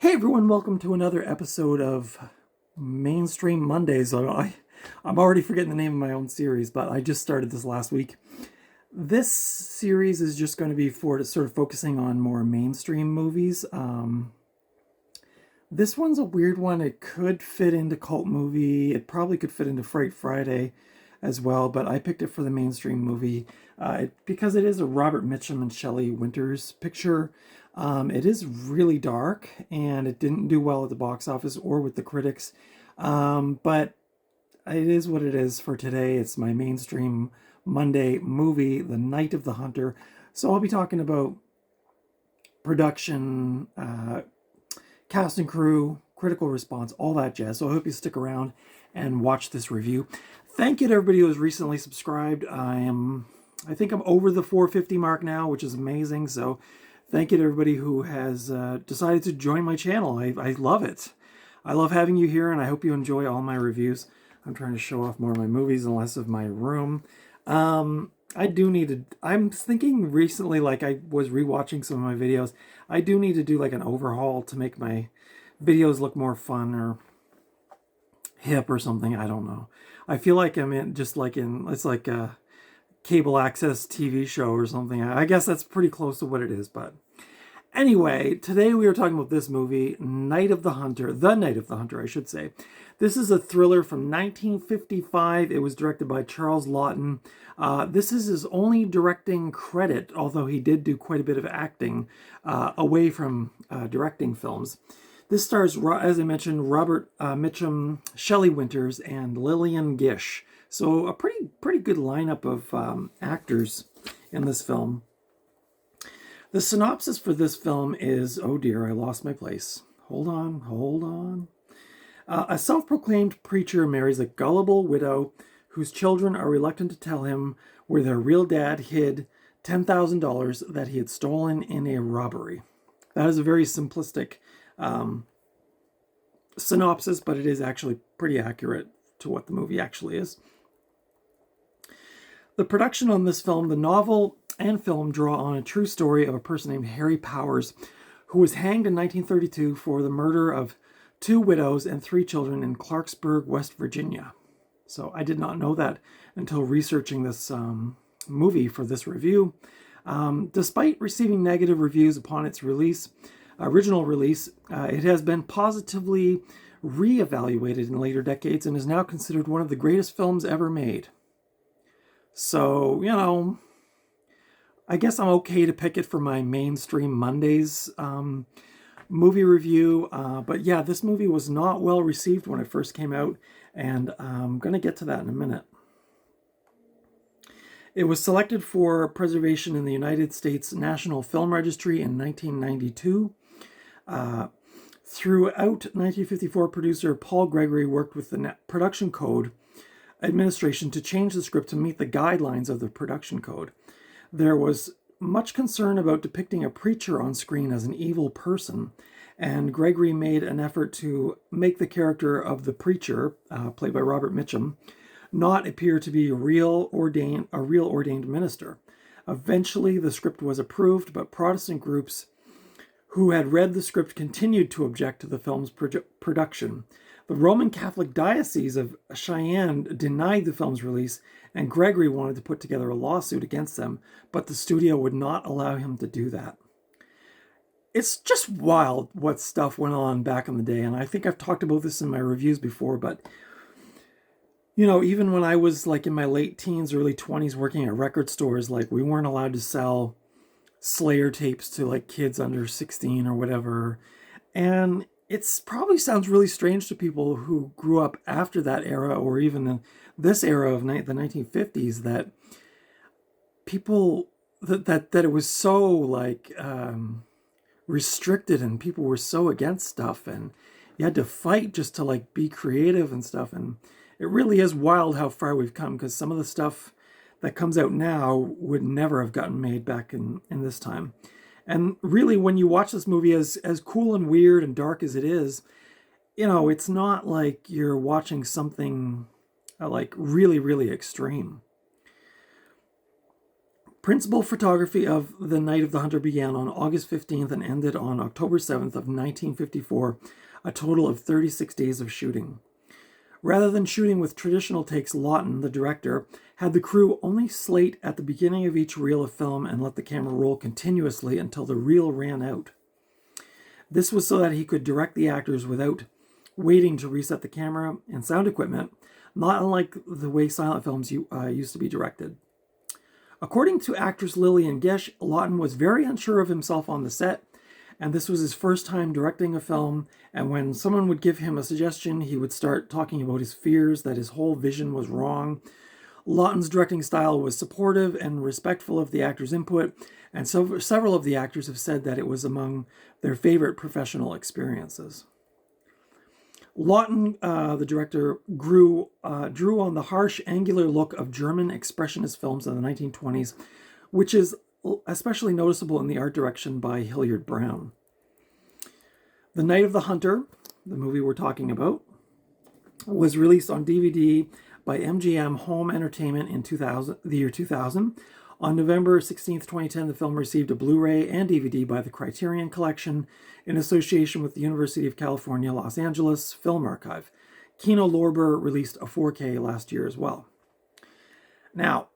Hey everyone, welcome to another episode of Mainstream Mondays. I'm already forgetting the name of my own series, but I just started this last week. This series is just going to be for sort of focusing on more mainstream movies. This one's a weird one. It could fit into cult movie. It probably could fit into Fright Friday as well, but I picked it for the mainstream movie because it is a Robert Mitchum and Shelley Winters picture. It is really dark, and it didn't do well at the box office or with the critics. But it is what it is for today. It's my mainstream Monday movie, The Night of the Hunter. So I'll be talking about production, cast and crew, critical response, all that jazz. So I hope you stick around and watch this review. Thank you to everybody who has recently subscribed. I think I'm over the 450 mark now, which is amazing. So thank you to everybody who has decided to join my channel. I love it. I love having you here, and I hope you enjoy all my reviews. I'm trying to show off more of my movies and less of my room. I do need to, I'm thinking recently, like I was rewatching some of my videos, I do need to do like an overhaul to make my videos look more fun or hip or something. I don't know. I feel like I'm in just like in, it's like a cable access TV show or something. I guess that's pretty close to what it is, but anyway, today we are talking about this movie, Night of the Hunter, The Night of the Hunter, I should say. This is a thriller from 1955. It was directed by Charles Laughton. This is his only directing credit, although he did do quite a bit of acting away from directing films. This stars, as I mentioned, Robert Mitchum, Shelley Winters, and Lillian Gish. So a pretty good lineup of actors in this film. The synopsis for this film is, oh dear, I lost my place. Hold on. A self-proclaimed preacher marries a gullible widow whose children are reluctant to tell him where their real dad hid $10,000 that he had stolen in a robbery. That is a very simplistic synopsis, but it is actually pretty accurate to what the movie actually is. The production on this film, the novel and film, draw on a true story of a person named Harry Powers, who was hanged in 1932 for the murder of 2 widows and 3 children in Clarksburg, West Virginia. So I did not know that until researching this movie for this review. Despite receiving negative reviews upon its original release, it has been positively reevaluated in later decades and is now considered one of the greatest films ever made. So, you know, I guess I'm okay to pick it for my mainstream Mondays movie review. But yeah, this movie was not well received when it first came out, and I'm going to get to that in a minute. It was selected for preservation in the United States National Film Registry in 1992. Throughout 1954, producer Paul Gregory worked with the Production Code Administration to change the script to meet the guidelines of the Production Code. There was much concern about depicting a preacher on screen as an evil person, and Gregory made an effort to make the character of the preacher, played by Robert Mitchum, not appear to be a real ordained minister. Eventually, the script was approved, but Protestant groups who had read the script continued to object to the film's production. The Roman Catholic Diocese of Cheyenne denied the film's release, and Gregory wanted to put together a lawsuit against them, but the studio would not allow him to do that. It's just wild what stuff went on back in the day, and I think I've talked about this in my reviews before, but you know, even when I was like in my late teens, early 20s working at record stores, like we weren't allowed to sell Slayer tapes to like kids under 16 or whatever. And it's probably sounds really strange to people who grew up after that era, or even in this era of the 1950s, that people that it was so like restricted, and people were so against stuff, and you had to fight just to like be creative and stuff. And it really is wild how far we've come, because some of the stuff that comes out now would never have gotten made back in this time. And really, when you watch this movie, as cool and weird and dark as it is, you know, it's not like you're watching something like really, really extreme. Principal photography of The Night of the Hunter began on August 15th and ended on October 7th of 1954, a total of 36 days of shooting. Rather than shooting with traditional takes, Laughton, the director, had the crew only slate at the beginning of each reel of film and let the camera roll continuously until the reel ran out. This was so that he could direct the actors without waiting to reset the camera and sound equipment, not unlike the way silent films used to be directed. According to actress Lillian Gish, Laughton was very unsure of himself on the set, and this was his first time directing a film, and when someone would give him a suggestion, he would start talking about his fears that his whole vision was wrong. Laughton's directing style was supportive and respectful of the actors' input, and so several of the actors have said that it was among their favorite professional experiences. Laughton, the director, drew on the harsh, angular look of German expressionist films in the 1920s, which is especially noticeable in the art direction by Hilliard Brown. The Night of the Hunter, the movie we're talking about, was released on DVD by MGM Home Entertainment in the year 2000. On November 16, 2010, the film received a Blu-ray and DVD by the Criterion Collection in association with the University of California, Los Angeles Film Archive. Kino Lorber released a 4K last year as well. Now,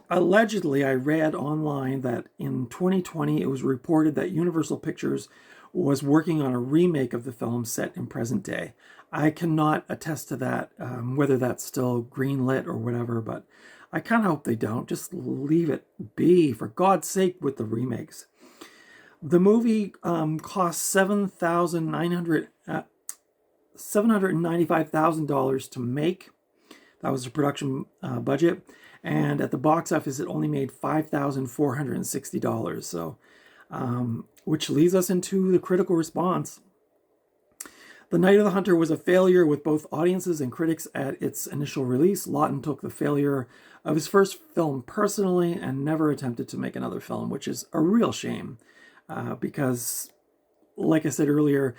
allegedly, I read online that in 2020, it was reported that Universal Pictures was working on a remake of the film set in present day. I cannot attest to that, whether that's still greenlit or whatever, but I kind of hope they don't. Just leave it be, for God's sake, with the remakes. The movie cost $795,000 to make. That was the production budget. And at the box office, it only made $5,460. So, which leads us into the critical response. The Night of the Hunter was a failure with both audiences and critics at its initial release. Laughton took the failure of his first film personally and never attempted to make another film, which is a real shame because, like I said earlier,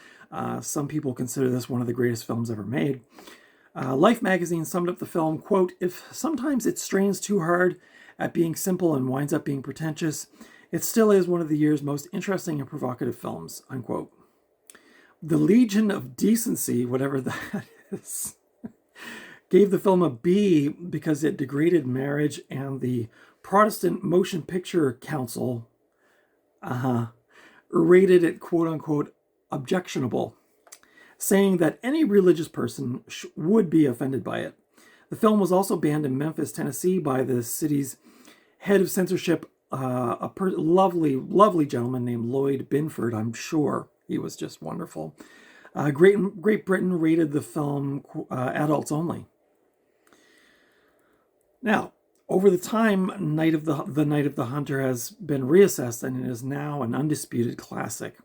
some people consider this one of the greatest films ever made. Life magazine summed up the film, quote, "If sometimes it strains too hard at being simple and winds up being pretentious, it still is one of the year's most interesting and provocative films," unquote. The Legion of Decency, whatever that is, gave the film a B because it degraded marriage, and the Protestant Motion Picture Council rated it, quote-unquote, objectionable, saying that any religious person would be offended by it. The film was also banned in Memphis, Tennessee by the city's head of censorship, lovely gentleman named Lloyd Binford. I'm sure he was just wonderful. Great Britain rated the film adults only. Now, over the time, The Night of the Hunter has been reassessed, and it is now an undisputed classic.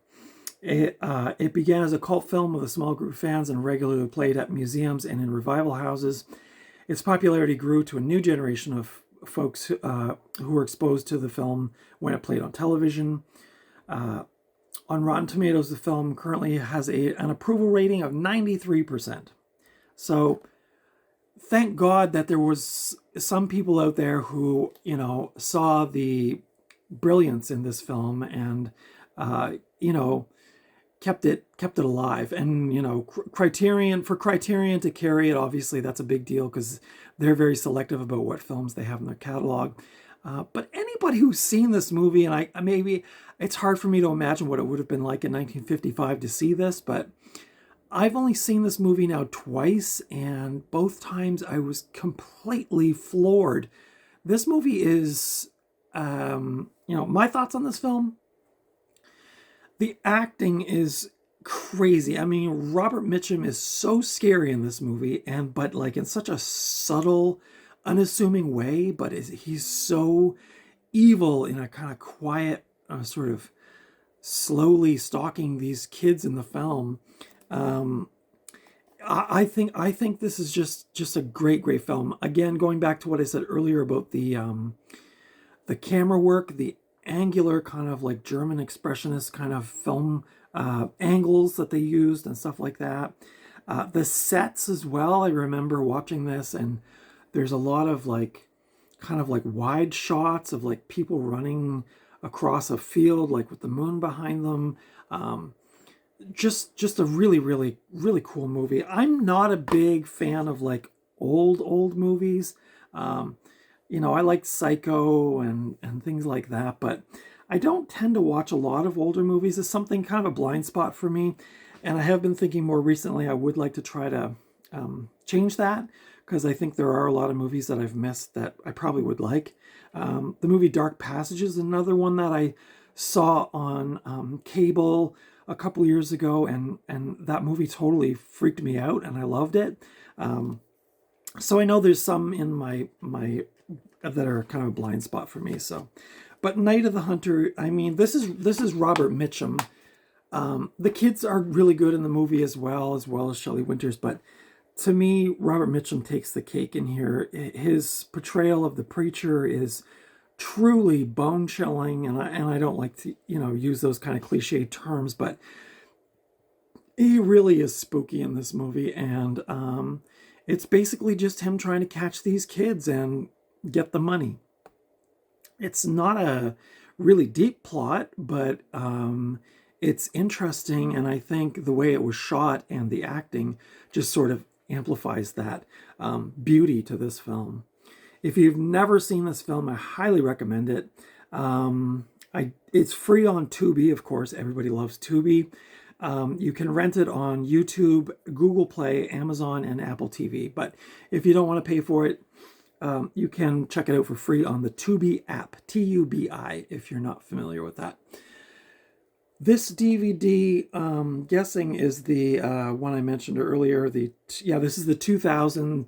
It began as a cult film with a small group of fans and regularly played at museums and in revival houses. Its popularity grew to a new generation of folks who were exposed to the film when it played on television. On Rotten Tomatoes, the film currently has an approval rating of 93%. So thank God that there was some people out there who, saw the brilliance in this film and, kept it alive. And, Criterion to carry it, obviously that's a big deal because they're very selective about what films they have in their catalog. But anybody who's seen this movie, and maybe it's hard for me to imagine what it would have been like in 1955 to see this, but I've only seen this movie now twice, and both times I was completely floored. This movie is, my thoughts on this film. The acting is crazy. I mean, Robert Mitchum is so scary in this movie, but like in such a subtle, unassuming way, but he's so evil in a kind of quiet, sort of slowly stalking these kids in the film. I think this is just a great film. Again, going back to what I said earlier about the camera work, the angular kind of like German expressionist kind of film angles that they used and stuff like that. The sets as well. I remember watching this, and there's a lot of like kind of like wide shots of like people running across a field, like with the moon behind them. Just a really, really, really cool movie. I'm not a big fan of like old movies. Um, I like Psycho and things like that, but I don't tend to watch a lot of older movies. It's something kind of a blind spot for me. And I have been thinking more recently I would like to try to change that, because I think there are a lot of movies that I've missed that I probably would like. The movie Dark Passage is another one that I saw on cable a couple years ago, and that movie totally freaked me out, and I loved it. So I know there's some in my that are kind of a blind spot for me. So, but Night of the Hunter, I mean, this is Robert Mitchum. The kids are really good in the movie as well as Shelley Winters, but to me, Robert Mitchum takes the cake in here. His portrayal of the preacher is truly bone-chilling, and I don't like to use those kind of cliche terms, but he really is spooky in this movie, and it's basically just him trying to catch these kids and get the money. It's not a really deep plot, but it's interesting, and I think the way it was shot and the acting just sort of amplifies that beauty to this film. If you've never seen this film, I highly recommend it. It's free on Tubi, of course. Everybody loves Tubi. You can rent it on YouTube, Google Play, Amazon, and Apple TV. But if you don't want to pay for it, you can check it out for free on the Tubi app, Tubi, if you're not familiar with that. This DVD, guessing, is the one I mentioned earlier. This is the 2000,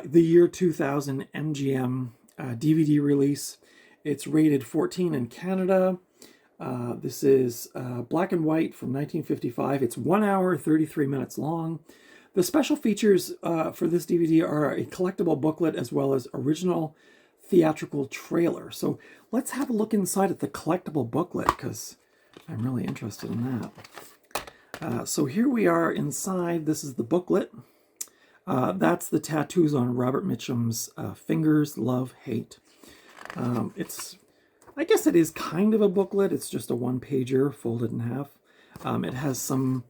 the year 2000 MGM DVD release. It's rated 14 in Canada. This is black and white from 1955. It's 1 hour, 33 minutes long. The special features for this DVD are a collectible booklet as well as original theatrical trailer. So let's have a look inside at the collectible booklet, because I'm really interested in that. So here we are inside. This is the booklet. That's the tattoos on Robert Mitchum's fingers, love, hate. I guess it is kind of a booklet. It's just a one-pager folded in half. It has some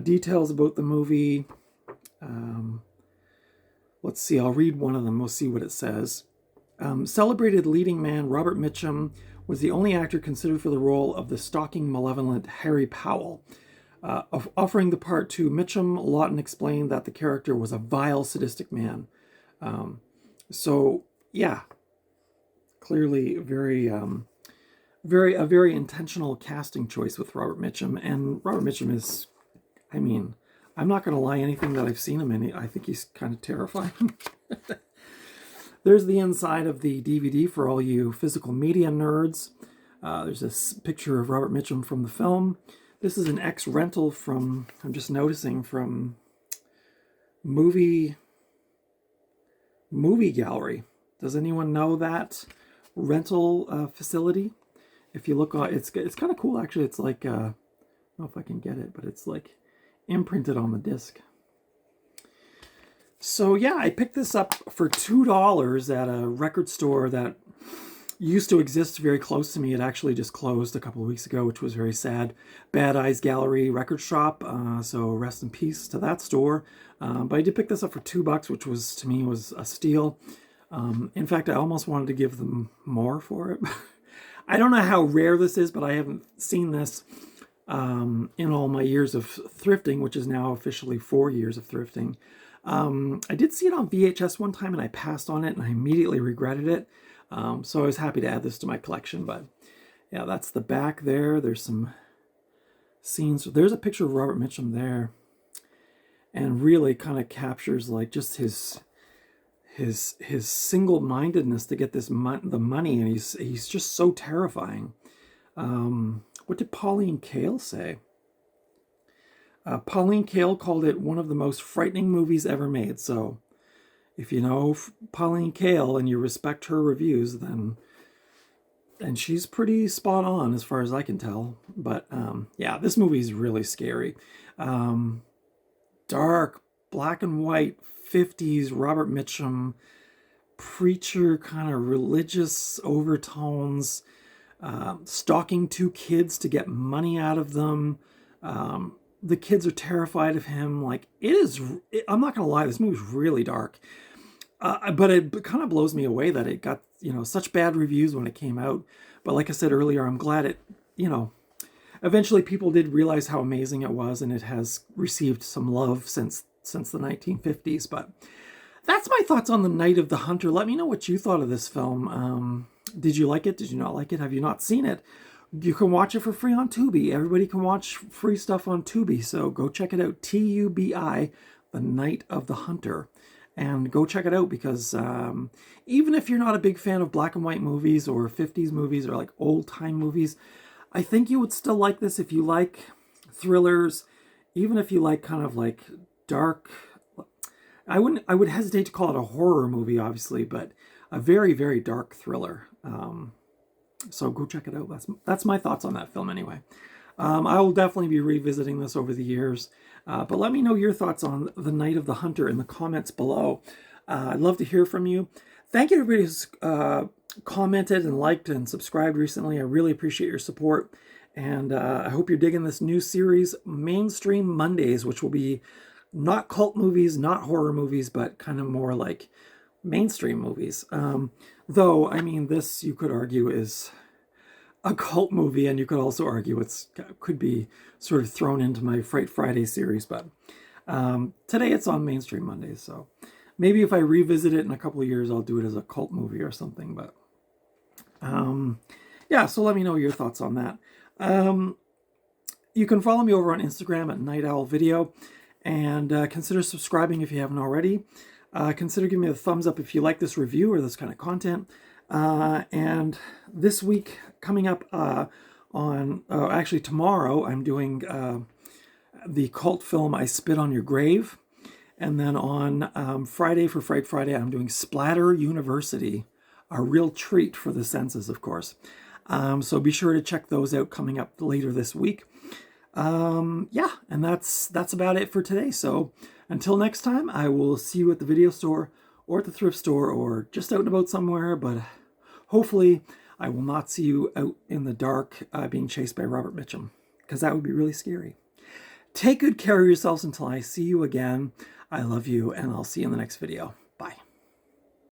details about the movie. Let's see, I'll read one of them. We'll see what it says. Celebrated leading man Robert Mitchum was the only actor considered for the role of the stalking, malevolent Harry Powell. Offering the part to Mitchum, Laughton explained that the character was a vile, sadistic man. So, yeah, clearly a very intentional casting choice with Robert Mitchum. And Robert Mitchum is, I mean, I'm not going to lie, anything that I've seen him in, I think he's kind of terrifying. There's the inside of the DVD for all you physical media nerds. There's this picture of Robert Mitchum from the film. This is an ex-rental from, I'm just noticing, from Movie Gallery. Does anyone know that rental facility? If you look, it's kind of cool, actually. It's like, I don't know if I can get it, but it's like imprinted on the disc. So yeah, I picked this up for $2 at a record store that used to exist very close to me. It actually just closed a couple of weeks ago, which was very sad. Bad Eyes Gallery record shop. So rest in peace to that store. But I did pick this up for $2, which was, to me, was a steal. In fact, I almost wanted to give them more for it. I don't know how rare this is, but I haven't seen this in all my years of thrifting, which is now officially 4 years of thrifting. I did see it on VHS one time, and I passed on it, and I immediately regretted it. So I was happy to add this to my collection. But yeah, that's the back there. There's some scenes. There's a picture of Robert Mitchum there, and really kind of captures like just his single-mindedness to get the money, and he's just so terrifying. What did Pauline Kael say? Pauline Kael called it one of the most frightening movies ever made. So if you know Pauline Kael and you respect her reviews, then she's pretty spot on as far as I can tell. But yeah, this movie is really scary. Dark, black and white, 50s Robert Mitchum preacher kind of religious overtones, stalking two kids to get money out of them. The kids are terrified of him. Like, I'm not going to lie, this movie's really dark. But it kind of blows me away that it got, such bad reviews when it came out. But like I said earlier, I'm glad it, eventually people did realize how amazing it was, and it has received some love since the 1950s. But that's my thoughts on The Night of the Hunter. Let me know what you thought of this film. Did you like it? Did you not like it? Have you not seen it? You can watch it for free on Tubi. Everybody can watch free stuff on Tubi, so go check it out. Tubi, The Night of the Hunter. And go check it out, because even if you're not a big fan of black and white movies or 50s movies or like old time movies, I think you would still like this if you like thrillers, even if you like kind of like dark. I would hesitate to call it a horror movie, obviously, but a very, very dark thriller. So go check it out. That's my thoughts on that film anyway. I will definitely be revisiting this over the years. But let me know your thoughts on The Night of the Hunter in the comments below. I'd love to hear from you. Thank you to everybody who's commented and liked and subscribed recently. I really appreciate your support. And I hope you're digging this new series, Mainstream Mondays, which will be not cult movies, not horror movies, but kind of more like mainstream movies. Though, I mean, this, you could argue, is a cult movie, and you could also argue could be sort of thrown into my Fright Friday series, but today it's on Mainstream Mondays, so maybe if I revisit it in a couple of years, I'll do it as a cult movie or something. But yeah, so let me know your thoughts on that. You can follow me over on Instagram at Night Owl Video, and consider subscribing if you haven't already. Consider giving me a thumbs up if you like this review or this kind of content. And this week, coming up actually tomorrow, I'm doing the cult film I Spit on Your Grave. And then on Friday, for Fright Friday, I'm doing Splatter University, a real treat for the senses, of course. So be sure to check those out coming up later this week. Yeah, and that's about it for today. So until next time, I will see you at the video store or at the thrift store or just out and about somewhere, but hopefully I will not see you out in the dark being chased by Robert Mitchum, because that would be really scary. Take good care of yourselves until I see you again. I love you, and I'll see you in the next video.